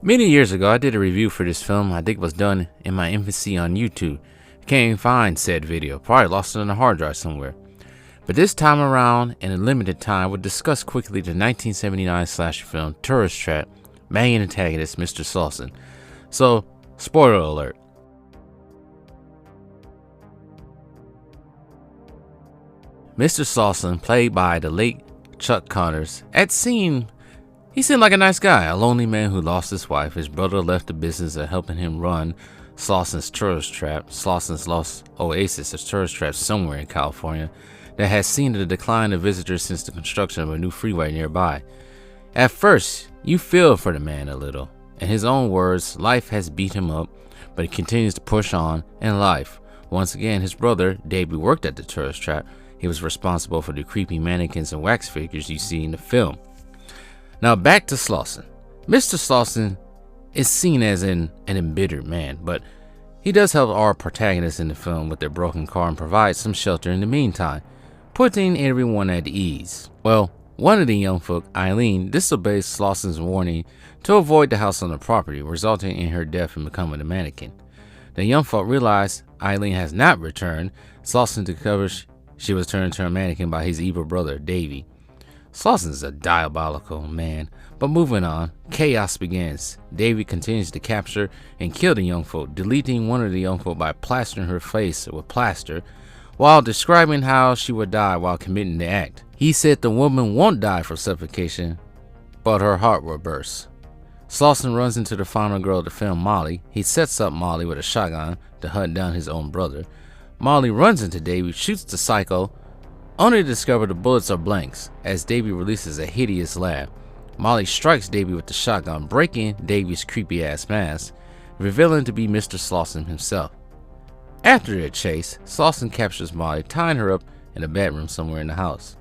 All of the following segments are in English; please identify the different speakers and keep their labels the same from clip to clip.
Speaker 1: Many years ago, I did a review for this film. I think it was done in my infancy on YouTube. I can't even find said video. Probably lost it on a hard drive somewhere. But this time around, in a limited time, we'll discuss quickly the 1979 slasher film Tourist Trap, main antagonist Mr. Slauson. So, spoiler alert. Mr. Slauson, played by the late Chuck Connors, he seemed like a nice guy, a lonely man who lost his wife. His brother left the business of helping him run Slauson's Tourist Trap, Slauson's lost oasis, a tourist trap somewhere in California that has seen the decline of visitors since the construction of a new freeway nearby. At first, you feel for the man a little. In his own words, life has beat him up, but he continues to push on in life. Once again, his brother, Davey, worked at the tourist trap. He was responsible for the creepy mannequins and wax figures you see in the film. Now back to Slauson. Mr. Slauson is seen as an embittered man, but he does help our protagonists in the film with their broken car and provides some shelter in the meantime, putting everyone at ease. Well, one of the young folk, Eileen, disobeys Slauson's warning to avoid the house on the property, resulting in her death and becoming a mannequin. The young folk realize Eileen has not returned. Slauson discovers she was turned into a mannequin by his evil brother, Davey. Slauson is a diabolical man, but moving on, chaos begins. Davey continues to capture and kill the young folk, deleting one of the young folk by plastering her face with plaster, while describing how she would die while committing the act. He said the woman won't die from suffocation, but her heart will burst. Slauson runs into the final girl of the film, Molly. He sets up Molly with a shotgun to hunt down his own brother. Molly runs into Davey, shoots the psycho, only to discover the bullets are blanks as Davey releases a hideous laugh. Molly strikes Davey with the shotgun, breaking Davey's creepy ass mask, revealing to be Mr. Slauson himself. After their chase, Slauson captures Molly, tying her up in a bedroom somewhere in the house.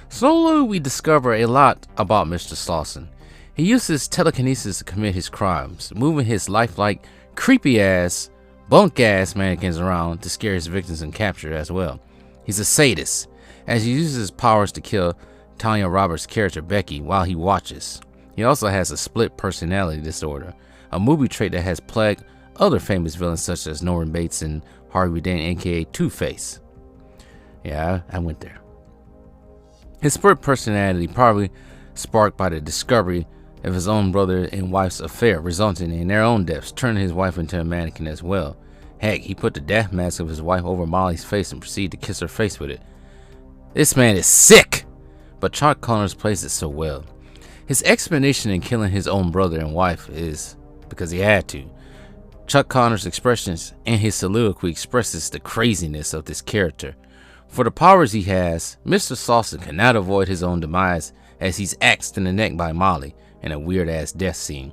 Speaker 1: Slowly we discover a lot about Mr. Slauson. He uses telekinesis to commit his crimes, moving his lifelike, creepy ass, bunk ass mannequins around to scare his victims and capture as well. He's a sadist, as he uses his powers to kill Tanya Roberts' character Becky while he watches. He also has a split personality disorder, a movie trait that has plagued other famous villains such as Norman Bates and Harvey Dent, aka Two-Face. Yeah, I went there. His split personality probably sparked by the discovery of his own brother and wife's affair, resulting in their own deaths, turning his wife into a mannequin as well. Heck, he put the death mask of his wife over Molly's face and proceeded to kiss her face with it. This man is sick, but Chuck Connors plays it so well. His explanation in killing his own brother and wife is because he had to. Chuck Connors' expressions and his soliloquy expresses the craziness of this character. For the powers he has, Mr. Slauson cannot avoid his own demise as he's axed in the neck by Molly in a weird-ass death scene.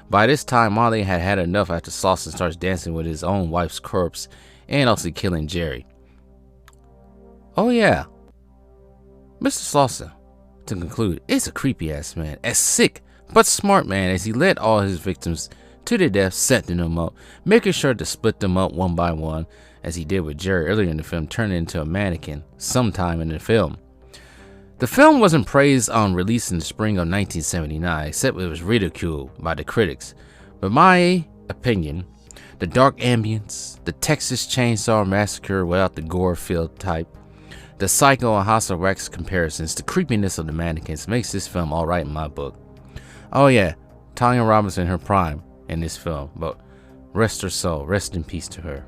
Speaker 1: By this time, Molly had had enough after Slauson starts dancing with his own wife's corpse and also killing Jerry. Oh yeah, Mr. Slauson, to conclude, is a creepy-ass man, a sick but smart man as he led all his victims to their death, setting them up, making sure to split them up one by one, as he did with Jerry earlier in the film, turning into a mannequin sometime in the film. The film wasn't praised on release in the spring of 1979, except it was ridiculed by the critics. But my opinion, the dark ambience, the Texas Chainsaw Massacre without the gore-filled type, the Psycho and House of Wax comparisons, the creepiness of the mannequins makes this film alright in my book. Oh yeah, Tanya Roberts in her prime in this film, but rest her soul, rest in peace to her.